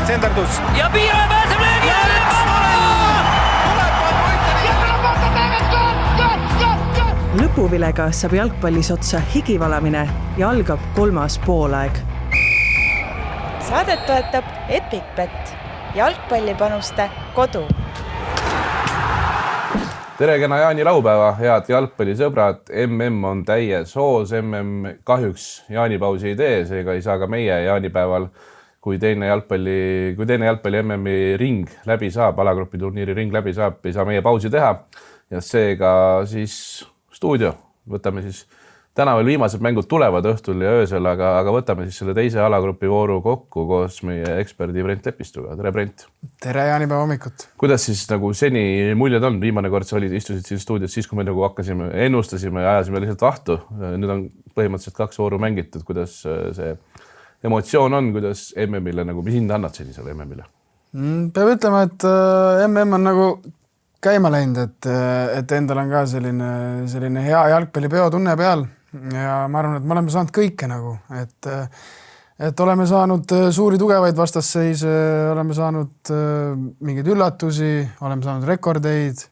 senderdus. Ja Piira pääseb löögi! Lõpuvilega saab jalgpallis otsa higivalamine ja algab 3. poolaeg. Saadet toetab EpicBet, jalgpallipanuste kodu. Tere kena Jaani laupäeva, head jalgpallisõbrad. MM on täies hoos, MM kahjuks jaanipausi ei tee, seega ei saa ka meie jaanipäeval, kui teine jalgpalli MM-i ring läbi saab, alagrupi turniiri ring läbi saab, ei saa meie pausi teha. Ja seega siis stuudio, võtame siis täna veel viimased mängud tulevad õhtul ja öösel, aga võtame siis selle teise alagrupi vooru kokku koos meie eksperdi Brent Lepistuga. Tere Brent! Tere jaanipäeva hommikut! Kuidas siis nagu seni muljed on? Viimane kord sa istusid siin stuudios siis, kui me nagu hakkasime, ennustasime ja ajasime lihtsalt vahtu. Nüüd on põhimõtteliselt 2 vooru mängitud. Kuidas see emotsioon on? Kuidas MM-ile, nagu mis hinda annad sellisele MM-ile? Peab ütlema, et MM on nagu käima läinud, et endal on ka selline hea jalgpallipeo tunne peal ja ma arvan, et me oleme saanud kõike nagu, et oleme saanud suuri tugevaid vastasseise, oleme saanud mingeid üllatusi, oleme saanud rekordeid,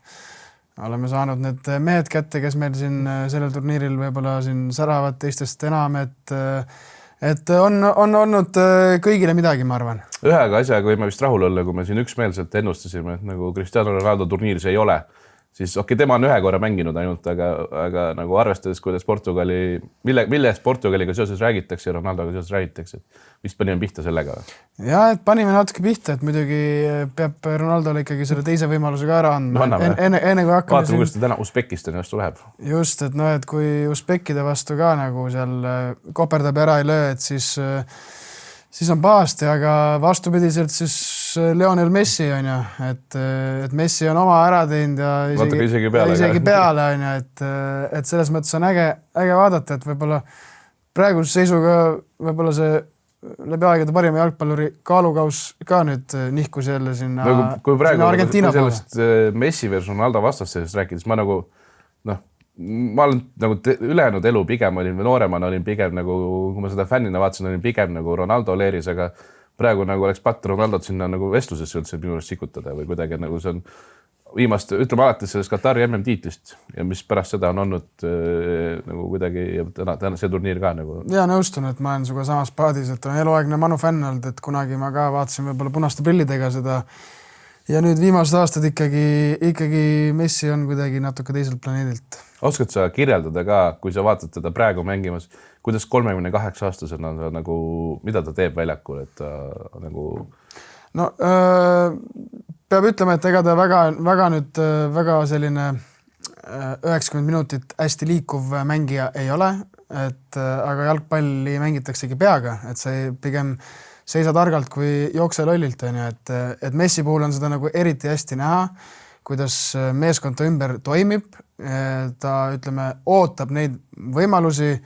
oleme saanud need mehed kätte, kes meil siin sellel turniiril võib-olla siin säravad teistest enam, et on olnud kõigile midagi, ma arvan. Ühega asjaga võime vist rahul olla, kui me siin üksmeelselt ennustasime, et nagu Cristiano Ronaldo turniiris ei ole, siis tema on 1 korra mänginud ainult, aga nagu arvestades, kuidas millest Portugaliga seoses räägitakse ja Ronaldoga seoses räägitakse, vist panime pihta sellega? Ja, et panime natuke pihta, et muidugi peab Ronaldole ikkagi selle teise võimaluse ka ära andma. Enne kui hakkame vaatame, kuidas ta täna Usbekistani vastu läheb. Just, et et kui Usbekide vastu ka nagu seal koperdab ära ei löö, et siis on pahasti, aga vastupidiselt siis Lionel Messi on ju, et Messi on oma ära teinud ja isegi peale on ju, et selles mõttes on äge vaadata, et võib-olla praeguse seisuga võib-olla see läbi aegade parima jalgpalluri kaalukaus ka nüüd nihkus jälle sinna Argentiina poole. Sellest Messi versus Ronaldo vastasseisust rääkides, ma olen nagu ülejäänud elu pigem olin või nooremana olin pigem nagu, kui ma seda fännina vaatasin, olin pigem nagu Ronaldo leeris, aga praegu nagu oleks patt Ronaldot sinna nagu vestlusesse üldse minu arust sikutada või kuidagi nagu see on viimast, ütleme alates sellest Katari MM-tiitlist ja mis pärast seda on olnud nagu kuidagi täna see turniir ka nagu. Ja nõustun, et ma olen suga samas paadis, et on eluaegne Manu fänn olnud, et kunagi ma ka vaatasin võib-olla punaste prillidega seda ja nüüd viimased aastad ikkagi Messi on kuidagi natuke teiselt planeedilt. Oskad sa kirjeldada ka, kui sa vaatad teda praegu mängimas, kuidas 38-aastasena nagu, mida ta teeb väljakul, et ta nagu... No, peab ütlema, et ega ta väga selline 90 minutit hästi liikuv mängija ei ole, aga jalgpalli mängitaksegi peaga, et see pigem seisa targalt kui jookse lollilt, on ju, et Messi puhul on seda nagu eriti hästi näha, kuidas meeskond ta ümber toimib, ta ootab neid võimalusi,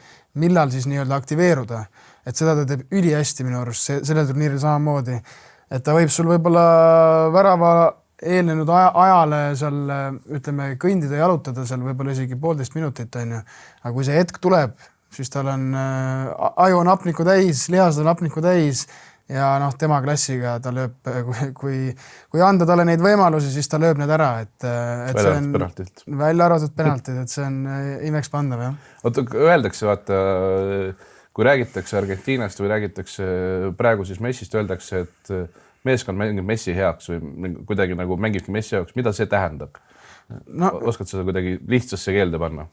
millal siis nii-öelda aktiveeruda. Et seda ta teeb üli hästi minu arust, sellel turniiril samamoodi. Et ta võib sul võib-olla värava eelnenud ajale seal, kõndida ja jalutada seal võib-olla isegi 1,5 minutit, on ju. Aga kui see hetk tuleb, siis tal on aju on hapniku täis, lihased on hapniku täis ja tema klassiga ta lööb, kui anda talle neid võimalusi, siis ta lööb need ära. Välja arvatud penaltid, et see on imeks pandav, jah. Öeldakse, vaata, kui räägitakse Argentiinast või räägitakse praegu siis Messist, öeldakse, et meeskond mängib Messi heaks või kuidagi nagu mängibki Messi heaks. Mida see tähendab? Oskad seda kuidagi lihtsasse keelde panna?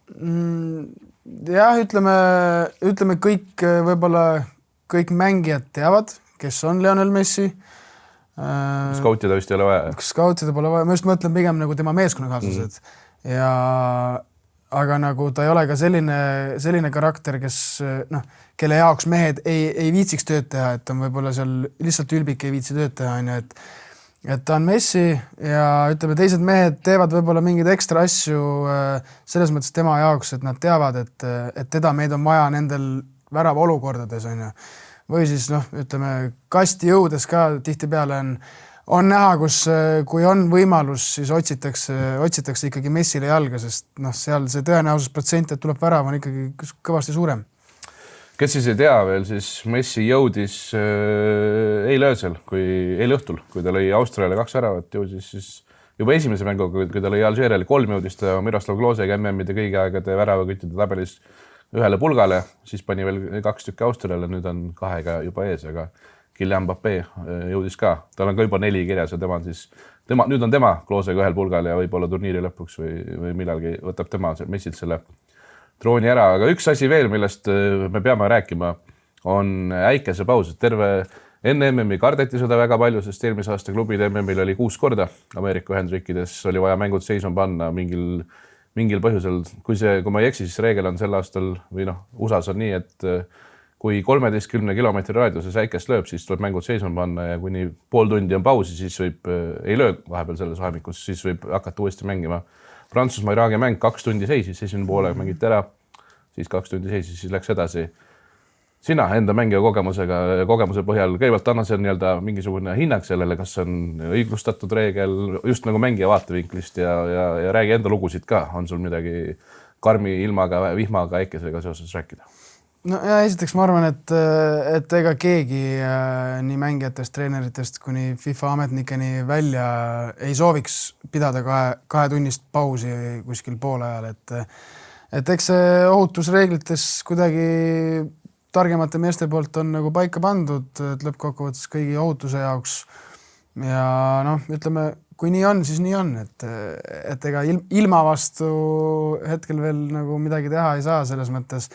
Jah, ütleme kõik mängijad teavad, kes on Lionel Messi. Skautida vist ei ole vaja. Skautida pole vaja. Ma just mõtlen pigem nagu tema meeskonnakaaslased. Aga nagu ta ei ole ka selline karakter, kelle jaoks mehed ei viitsiks tööd teha, et on võib-olla seal lihtsalt ülbik ei viitsi tööd teha. Et ta on Messi ja teised mehed teevad võib-olla mingeid ekstra asju selles mõttes tema jaoks, et nad teavad, et teda meid on vaja nendel värava olukordades, on ju. Või siis, kasti jõudes ka tihtipeale on näha, kui on võimalus, siis otsitakse ikkagi Messile jalga, sest seal see tõenäosusprotsent, et tuleb värav, on ikkagi kõvasti suurem. Kes siis ei tea veel, siis Messi jõudis eile õhtul, kui ta lõi Austraaliale 2 väravat, jõudis siis juba esimese mänguga, kui ta lõi Alžeeriale 3, jõudis ta Miroslav Klosega MM-ide kõigi aegade väravaküttide tabelis ühele pulgale, siis pani veel 2 tükki Austraaliale, nüüd on 2 juba ees, aga Kylian Mbappé jõudis ka, tal on ka juba 4 kirjas ja nüüd on tema Klosega ühel pulgal ja võib-olla turniiri lõpuks või millalgi võtab tema Messilt selle trooni ära, aga üks asi veel, millest me peame rääkima, on äikesepaus. Terve enne MM-i kardeti seda väga palju, sest eelmise aasta klubid MM-il oli 6 korda. Ameerika Ühendriikides oli vaja mängud seisma panna mingil põhjusel. Kui ma ei eksi, siis reegel on sel aastal või USAs on nii, et kui 13 kilomeetri raadiuses äikest lööb, siis tuleb mängud seisma panna ja kuni pool tundi on pausi, siis ei löö vahepeal selles vahemikus, siis võib hakata uuesti mängima. Prantsusmaa-Iraagi mäng 2 tundi seisis, esimene poole mängiti ära, siis 2 tundi seisis, siis läks edasi. Sina enda mängija kogemuse põhjal, kõigepealt anna see mingisugune hinnang sellele, kas on õiglustatud reegel, just nagu mängija vaatevinklist ja räägi enda lugusid ka. On sul midagi karmi ilmaga, vihmaga, äikesega seoses rääkida? No ja esiteks ma arvan, et ega keegi nii mängijatest, treeneritest kuni FIFA ametnikeni välja ei sooviks pidada 2 tunnist pausi kuskil poole ajal, et eks see ohutusreeglites kuidagi targemate meeste poolt on nagu paika pandud, et lõppkokkuvõttes kõigi ohutuse jaoks ja ütleme, kui nii on, siis nii on, et ega ilma vastu hetkel veel nagu midagi teha ei saa selles mõttes.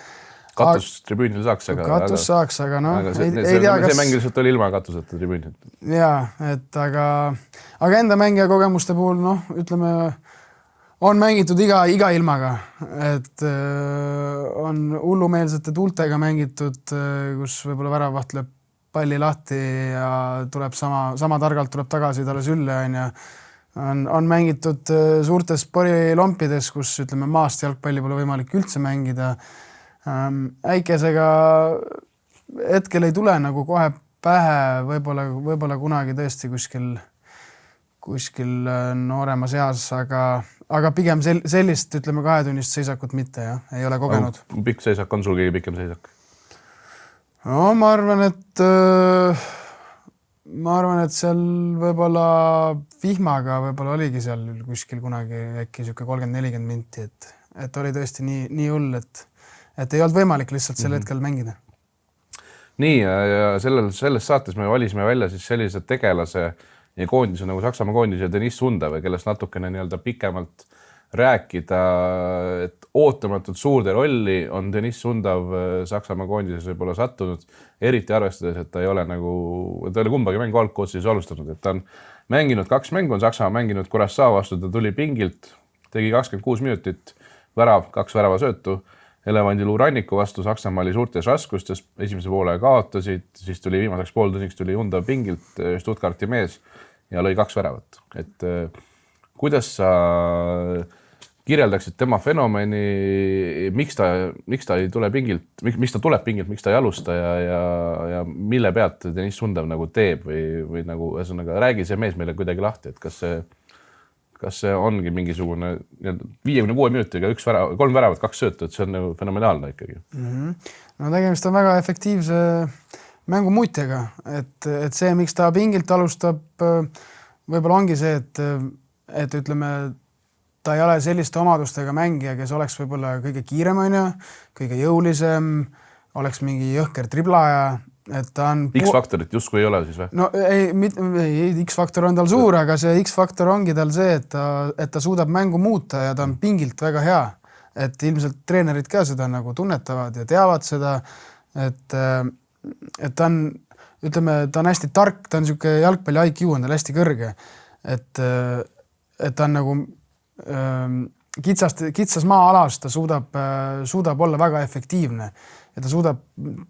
Katus tribüünil saaks, aga ei tea, kas... See mäng lihtsalt oli ilma katuseta tribüünil. Jaa, aga enda mängija kogemuste puhul, ütleme, on mängitud iga ilmaga, et on hullumeelsete tuultega mängitud, kus võib-olla väravaht lööb palli lahti ja tuleb sama targalt tuleb tagasi talle sülle, on mängitud suurtes porilompides, kus ütleme, maast jalgpalli pole võimalik üldse mängida. Äikesega hetkel ei tule nagu kohe pähe, võib-olla kunagi tõesti kuskil nooremas eas, aga pigem sellist, ütleme, 2 tunnist seisakut mitte, ei ole kogenud. Pikk seisak, on sul kõige pikem seisak? No, ma arvan, et seal võib-olla vihmaga võib-olla oligi seal kuskil kunagi äkki 30-40 minti, et oli tõesti nii hull, et ei olnud võimalik lihtsalt sel hetkel mängida. Nii, ja selles saates me valisime välja siis sellise tegelase ja koondise nagu Saksamaa koondise Deniss Undav, kellest natukene pikemalt rääkida, et ootamatult suurde rolli on Deniss Undav Saksamaa koondises võib-olla sattunud, eriti arvestades, et ta ei ole kumbagi mängu algkoosseisus alustanud, et ta on mänginud 2 mängu, on Saksamaa mänginud Curaçao vastu, ta tuli pingilt, tegi 26 minutit, 2 väravasöötu, Elevandiluu Ranniku vastu Saksamaa oli suurtes raskustes, esimese poole kaotasid, siis tuli viimaseks pooltunniks tuli Undav pingilt, Stuttgarti mees ja lõi 2 väravat. Et kuidas sa kirjeldaksid tema fenomeni, miks ta ei tule pingilt, miks ta tuleb pingilt, miks ta ei alusta ja mille pealt Deniss Undav nagu teeb või nagu räägi see mees meile kuidagi lahti, et kas see ongi mingisugune 56 minutiga 3 väravat, 2 söötu, et see on nagu fenomenaalne ikkagi. No tegemist on väga efektiivse mängumuutjaga, et see, miks ta pingilt alustab, võib-olla ongi see, et ütleme, ta ei ole selliste omadustega mängija, kes oleks võib-olla kõige kiirem, kõige jõulisem, oleks mingi jõhker triblaja, et ta on... X-faktorit justkui ei ole siis või? No ei, X-faktor on tal suur, aga see X-faktor ongi tal see, et ta suudab mängu muuta ja ta on pingilt väga hea. Et ilmselt treenerid ka seda nagu tunnetavad ja teavad seda, et ta on, ütleme, ta on hästi tark, ta on niisugune jalgpalli IQ on tal hästi kõrge. Et ta on nagu kitsas maa-alas, ta suudab olla väga efektiivne. Ja ta suudab,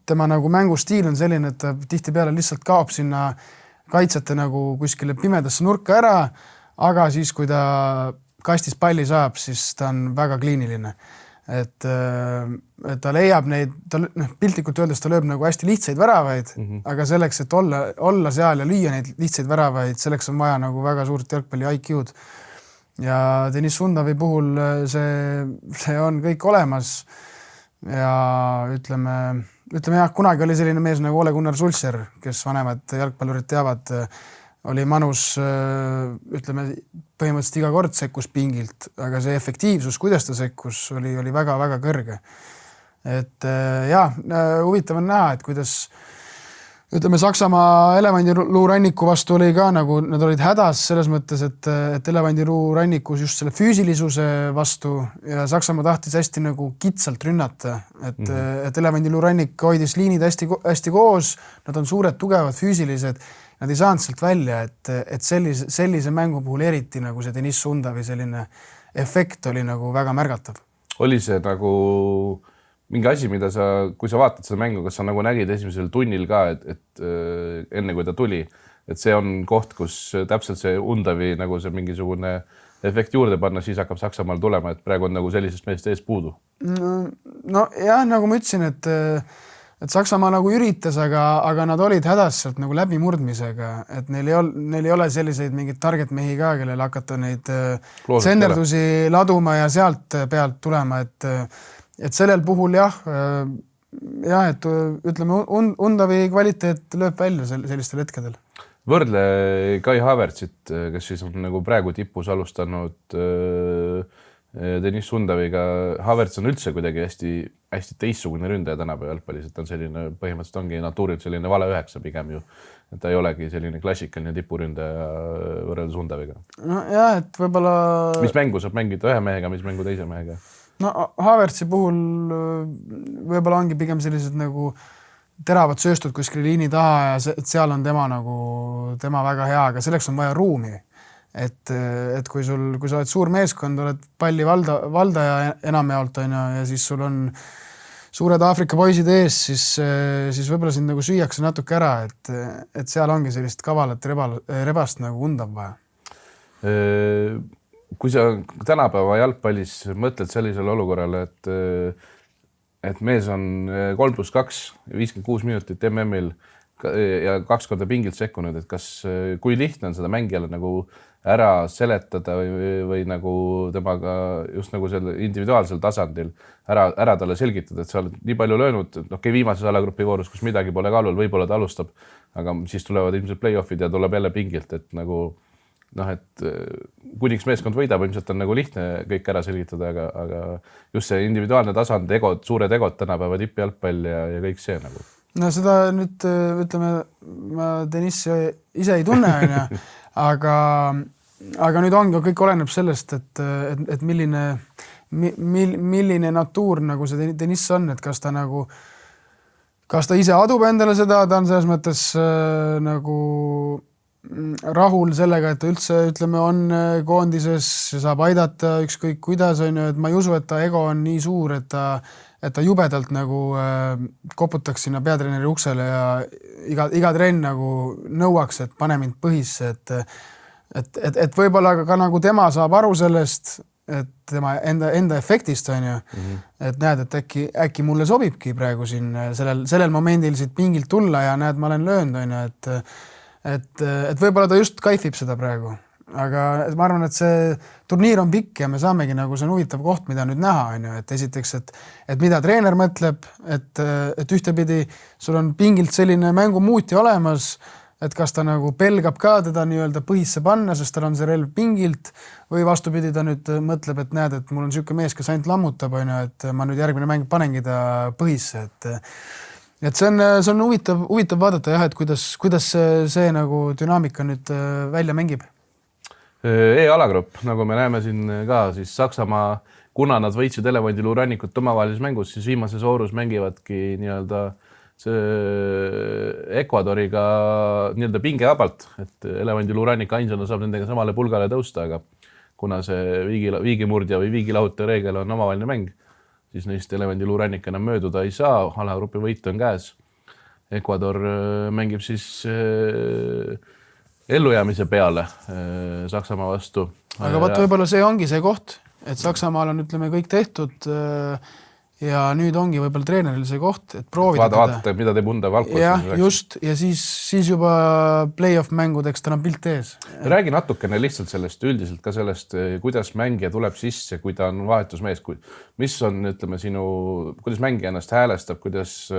tema nagu mängustiil on selline, et ta tihtipeale lihtsalt kaob sinna kaitsjate nagu kuskile pimedasse nurka ära, aga siis, kui ta kastis palli saab, siis ta on väga kliiniline. Et ta leiab neid, piltlikult öeldes ta lööb nagu hästi lihtsaid väravaid, aga selleks, et olla seal ja lüüa neid lihtsaid väravaid, selleks on vaja nagu väga suurt jalgpalli IQ-d. Ja Deniss Undavi puhul see on kõik olemas. Ja ütleme, ütleme jah, kunagi oli selline mees nagu Ole Gunnar Sulcher, kes vanemad jalgpallurid teavad, oli manus, ütleme, põhimõtteliselt iga kord sekkus pingilt, aga see efektiivsus, kuidas ta sekkus, oli väga-väga kõrge. Et huvitav on näha, et kuidas ütleme, Saksamaa elevandiluuranniku vastu oli ka nagu, nad olid hädas selles mõttes, et elevandiluurannikus just selle füüsilisuse vastu ja Saksamaa tahtis hästi nagu kitsalt rünnata, et elevandiluurannik hoidis liinid hästi koos, nad on suured, tugevad, füüsilised, nad ei saanud sealt välja, et sellise mängu puhul eriti nagu see Deniss Undavi selline efekt oli nagu väga märgatav. Oli see nagu mingi asi, mida kui sa vaatad seda mängu, kas sa nagu nägid esimesel tunnil ka, et enne kui ta tuli, et see on koht, kus täpselt see Undavi nagu see mingisugune efekt juurde panna, siis hakkab Saksamaal tulema, et praegu on nagu sellisest meest ees puudu. No jah, nagu ma ütlesin, et Saksamaa nagu üritas, aga nad olid hädas sealt nagu läbimurdmisega, et neil ei ole selliseid mingid target mehi ka, kellel hakata neid tsenderdusi laduma ja sealt pealt tulema, et sellel puhul et ütleme, Undavi kvaliteet lööb välja sellistel hetkedel. Võrdle Kai Havertzit, kes siis on nagu praegu tipus alustanud Deniss Undaviga. Havertz on üldse kuidagi hästi teistsugune ründaja tänapäeva jalgpallis, et on selline, põhimõtteliselt ongi natuurilt selline vale 9 pigem ju, et ta ei olegi selline klassikaline tipuründaja võrreldes Undaviga. No jah, et võib-olla... Mis mängu saab mängida ühe mehega, mis mängu teise mehega? No Havertzi puhul võib-olla ongi pigem sellised nagu teravad sööstud kuskil liini taha ja seal on tema väga hea, aga selleks on vaja ruumi. Et kui sa oled suur meeskond, oled palli valdaja enamjaolt ja siis sul on suured Aafrika poisid ees, siis võib-olla sind nagu süüakse natuke ära, et seal ongi sellist kavalat rebast nagu Undav vaja. Kui sa tänapäeva jalgpallis mõtled sellisele olukorrale, et mees on 3+2, 56 minutit MM-il ja 2 korda pingilt sekkunud, et kui lihtne on seda mängijale nagu ära seletada või nagu temaga just nagu selle individuaalsel tasandil ära talle selgitada, et sa oled nii palju löönud, viimases alagrupi voorus, kus midagi pole kaalul, võib-olla ta alustab, aga siis tulevad ilmselt play-offid ja tuleb jälle pingilt, et nagu et kuniks meeskond võidab, ilmselt on nagu lihtne kõik ära selgitada, aga just see individuaalne tasand, suured egod tänapäeva tippjalgpall ja kõik see nagu. No seda nüüd, ütleme, ma Deniss ise ei tunne, aga nüüd ongi, kõik oleneb sellest, et milline natuur nagu see Deniss on, et kas ta ise adub endale seda, ta on selles mõttes nagu rahul sellega, et ta üldse, ütleme, on koondises, saab aidata ükskõik kuidas, et ma ei usu, et ta ego on nii suur, et ta jubedalt nagu koputaks sinna peatreeneri uksele ja iga trenn nagu nõuaks, et pane mind põhisse, et võib-olla ka nagu tema saab aru sellest, et tema enda efektist on ju, et näed, et äkki mulle sobibki praegu siin sellel momendil siit pingilt tulla ja näed, ma olen löönud, on ju, et võib-olla ta just kaifib seda praegu, aga ma arvan, et see turniir on pikk ja me saamegi nagu see on huvitav koht, mida nüüd näha, on ju, et esiteks, et mida treener mõtleb, et ühtepidi sul on pingilt selline mängumuuti olemas, et kas ta nagu pelgab ka teda nii-öelda põhisse panna, sest tal on see relv pingilt või vastupidi ta nüüd mõtleb, et näed, et mul on selline mees, kes ainult lammutab, on ju, et ma nüüd järgmine mäng panengi ta põhisse, et see on huvitav vaadata jah, et kuidas see nagu dünaamika nüüd välja mängib. E-alagrupp, nagu me näeme siin ka, siis Saksamaa, kuna nad võitsid elevandiluurannikut omavahelises mängus, siis viimases voorus mängivadki nii-öelda Ecuadoriga nii-öelda pingevabalt, et elevandiluurannik ainsana saab nendega samale pulgale tõusta, aga kuna see viigimurdja või viigilahuta reegel on omavaheline mäng, siis neist elevandiluurannik enam mööduda ei saa, alagrupi võit on käes. Ecuador mängib siis ellujäämise peale Saksamaa vastu. Aga võib-olla see ongi see koht, et Saksamaal on, ütleme, kõik tehtud ja nüüd ongi võib-olla treeneril see koht, et proovida vaadata, mida teeb Unda Valkos. Ja, just, ja siis juba play-off mängudeks tal on pilt ees. Räägi natukene lihtsalt sellest, üldiselt ka sellest, kuidas mängija tuleb sisse, kui ta on vahetusmees, mis on, ütleme, kuidas mängija ennast häälestab, kuidas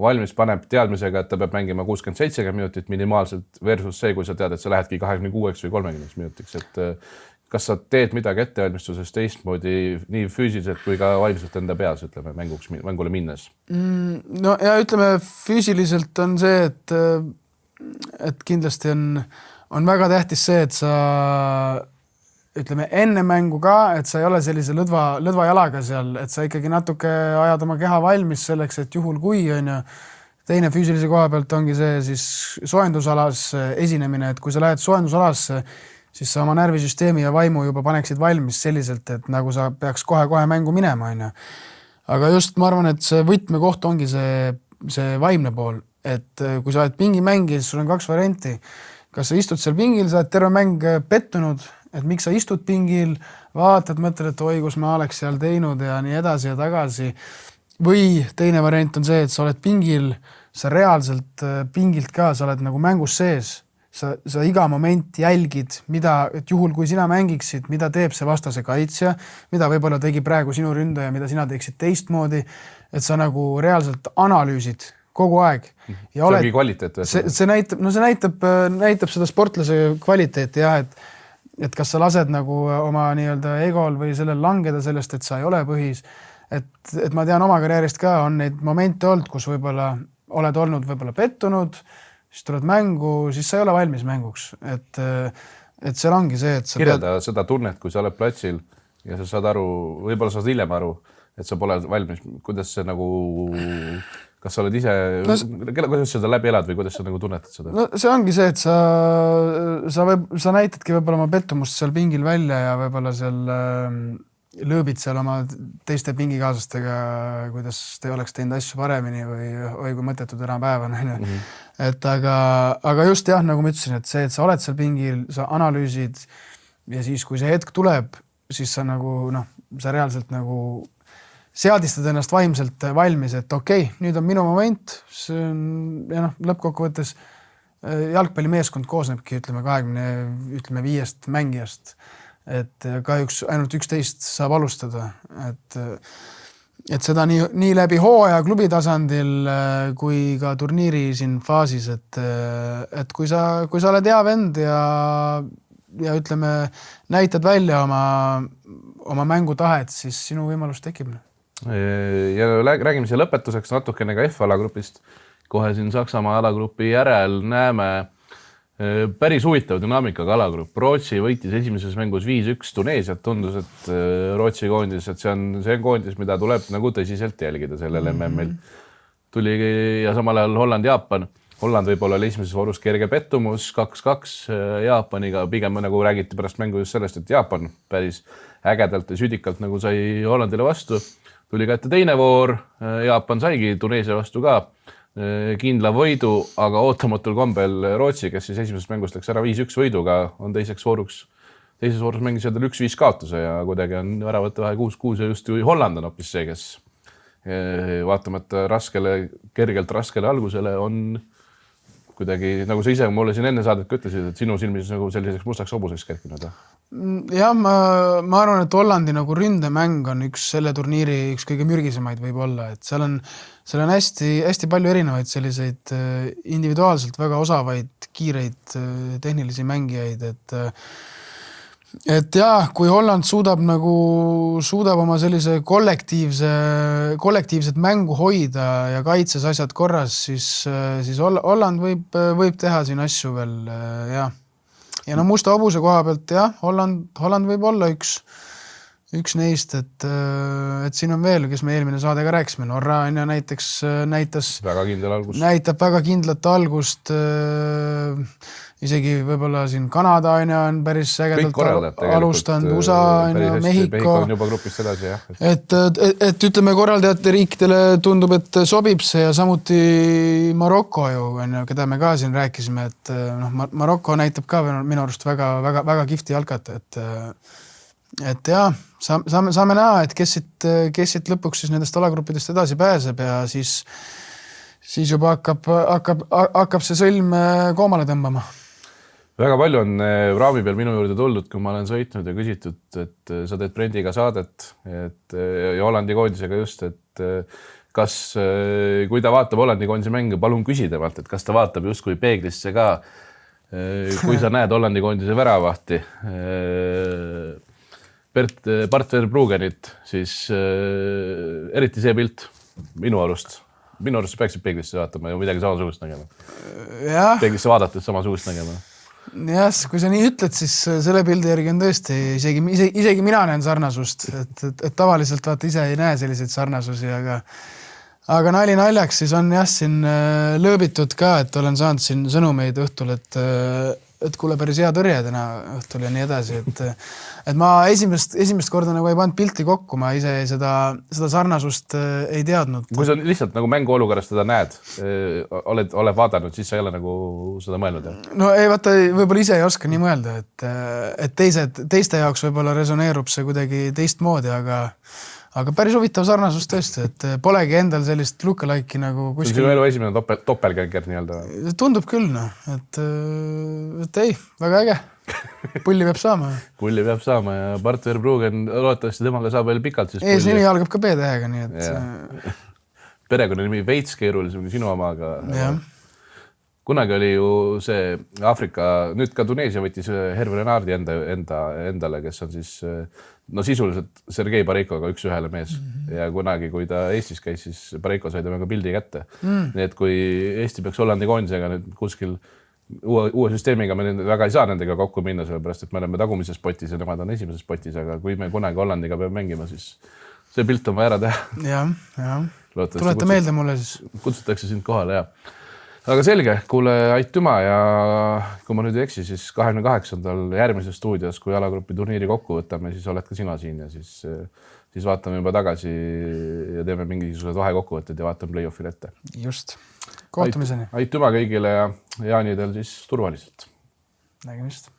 valmis paneb teadmisega, et ta peab mängima 60-70 minutit minimaalselt versus see, kui sa tead, et sa lähedki 26 või 30 minutiks, et kas sa teed midagi ettevalmistuses teistmoodi nii füüsiliselt kui ka vaimselt enda peas, ütleme, mängule minnes? No ja ütleme, füüsiliselt on see, et kindlasti on väga tähtis see, et sa ütleme enne mängu ka, et sa ei ole sellise lõdva jalaga seal, et sa ikkagi natuke ajad oma keha valmis selleks, et juhul kui on ju. Teine füüsilise koha pealt ongi see siis soojendusalas esinemine, et kui sa lähed soojendusalasse, siis sa oma närvisüsteemi ja vaimu juba paneksid valmis selliselt, et nagu sa peaks kohe mängu minema, on ju. Aga just ma arvan, et see võtmekoht ongi see vaimne pool, et kui sa oled pingimängija, siis sul on 2 varianti. Kas sa istud seal pingil, sa oled terve mäng pettunud, et miks sa istud pingil, vaatad, mõtled, et oi, kus ma oleks seal teinud ja nii edasi ja tagasi. Või teine variant on see, et sa oled pingil, sa reaalselt pingilt ka, sa oled nagu mängus sees. Sa iga moment jälgid, et juhul kui sina mängiksid, mida teeb see vastase kaitsja, mida võib-olla tegi praegu sinu ründaja, mida sina teeksid teistmoodi, et sa nagu reaalselt analüüsid kogu aeg. Ja see ongi kvaliteet. See näitab seda sportlase kvaliteeti, jah, et kas sa lased nagu oma nii-öelda egol või sellel langeda sellest, et sa ei ole põhis. Et ma tean oma karjäärist ka, on neid momente olnud, kus võib-olla oled olnud võib-olla pettunud, siis tuled mängu, siis sa ei ole valmis mänguks. Et seal ongi see, et sa kirjelda seda tunnet, kui sa oled platsil ja sa saad aru, võib-olla saad hiljem aru, et sa pole valmis. Kuidas see nagu, kas sa oled ise, kuidas seda läbi elad või kuidas sa nagu tunnetad seda? No see ongi see, et sa näitadki võib-olla oma pettumust seal pingil välja ja võib-olla seal lööbid seal oma teiste pingikaaslastega, kuidas te oleks teinud asju paremini või kui mõttetud enam päeva. Et aga just jah, nagu ma ütlesin, et see, et sa oled seal pingil, sa analüüsid ja siis, kui see hetk tuleb, siis sa nagu, sa reaalselt nagu seadistad ennast vaimselt valmis, et okei, nüüd on minu moment, see on, ja lõppkokkuvõttes jalgpallimeeskond koosnebki, ütleme 25 mängijast, et kahjuks ainult 11 saab alustada, et seda nii läbi hooaja klubi tasandil kui ka turniiri siin faasis, et kui sa oled hea vend ja ütleme, näitad välja oma mängutahet, siis sinu võimalus tekib. Ja räägime siia lõpetuseks natukene ka F-alagrupist. Kohe siin Saksamaa alagrupi järel näeme päris huvitav dünaamikaga alagrupp. Rootsi võitis esimeses mängus 5-1 Tuneesiat. Tundus, et Rootsi koondis, et see on koondis, mida tuleb nagu tõsiselt jälgida sellele MM-il. Tuli ja samal ajal Holland-Jaapan. Holland võib-olla oli esimeses voorus kerge pettumus, 2-2 Jaapaniga. Pigem nagu räägiti pärast mängu just sellest, et Jaapan päris ägedalt ja südikalt nagu sai Hollandile vastu. Tuli ka ette teine voor. Jaapan saigi Tuneesia vastu ka kindla võidu, aga ootamatul kombel Rootsi, kes siis esimesest mängust läks ära 5-1 võiduga, on teises voorus mängis jälle 1-5 kaotuse ja kuidagi on väravate vahe 6-6 ja just Holland on hoopis see, kes vaatamata kergelt raskele algusele on kuidagi, nagu sa ise mulle siin enne saadet ütlesid, et sinu silmis nagu selliseks mustaks hobuseks kerkinud. Jah, ma arvan, et Hollandi nagu ründemäng on üks selle turniiri üks kõige mürgisemaid võib olla, et seal on hästi palju erinevaid selliseid individuaalselt väga osavaid, kiireid tehnilisi mängijaid, et jah, kui Holland suudab oma sellise kollektiivset mängu hoida ja kaitses asjad korras, siis Holland võib teha siin asju veel, jah. Ja musta hobuse koha pealt, jah, Holland võib olla üks neist, et siin on veel, kes me eelmine saade ka rääkisime, Norra näiteks näitab väga kindlat algust, isegi võib-olla siin Kanada on päris ägedalt alustanud, USA, Mehhiko on juba grupist edasi, jah. Et ütleme, korraldajate riikidele tundub, et sobib see ja samuti Maroko ju, keda me ka siin rääkisime, et Maroko näitab ka minu arust väga kihvti jalkat, et jaa, saame näha, et kes siit lõpuks siis nendest alagruppidest edasi pääseb ja siis juba hakkab see sõlm koomale tõmbama. Väga palju on raami peal minu juurde tuldud, kui ma olen sõitnud ja küsitud, et sa teed Brendiga saadet ja Hollandi koondisega just, et kas, kui ta vaatab Hollandi koondise mänge, palun küsi temalt, et kas ta vaatab justkui peeglisse ka, kui sa näed Hollandi koondise väravahti Bart Verbruggenit, siis eriti see pilt minu arust sa peaksid peeglisse vaatama ja midagi samasugust nägema. Peeglisse vaadates samasugust nägema. Jah, kui sa nii ütled, siis selle pildi järgi on tõesti, isegi mina näen sarnasust, et tavaliselt vaata ise ei näe selliseid sarnasusi, aga nali naljaks siis on jah siin lööbitud ka, et olen saanud siin sõnumeid õhtul, et kuule päris hea tõrje täna õhtul ja nii edasi, et ma esimest korda nagu ei pannud pilti kokku, ma ise seda sarnasust ei teadnud. Kui sa lihtsalt nagu mängu olukorras teda näed, oled vaadanud, siis sa ei ole nagu seda mõelnud? No ei, vaata, võib-olla ise ei oska nii mõelda, et teiste jaoks võib-olla resoneerub see kuidagi teistmoodi, aga päris huvitav sarnasus tõesti, et polegi endal sellist lookalike'i nagu kuskil. See on sinu elu esimene doppelgänger nii-öelda? Tundub küll, et ei, väga äge. Pulli peab saama. Pulli peab saama ja Bart Verbruggen loodetavasti temaga saab veel pikalt siis pulli. Eesnimi algab ka B-tähega, nii et... Perekonnanimi veits keerulisem kui sinu oma, aga kunagi oli ju see Afrika, nüüd ka Tuneesia võttis Herve Renardi endale, kes on siis sisuliselt Sergei Bareikoga üks-ühele mees ja kunagi, kui ta Eestis käis, siis Bareiko sai temaga pildi kätte. Nii et kui Eesti peaks Hollandi koondisega nüüd kuskil uue süsteemiga, me väga ei saa nendega kokku minna, sellepärast, et me oleme tagumises potis ja nemad on esimeses potis, aga kui me kunagi Hollandiga peame mängima, siis see pilt on vaja ära teha. Jah. Tuleta meelde mulle siis. Kutsutakse sind kohale, jah. Aga selge, kuule, aitüma ja kui ma nüüd ei eksi, siis 28. järgmises stuudios, kui alagruppi turniiri kokku võtame, siis oled ka sina siin ja siis vaatame juba tagasi ja teeme mingisugused vahekokkuvõtted ja vaatame play-offile ette. Just. Kohtumiseni. Aitüma kõigile ja Jaanidel siis turvaliselt. Nägemist.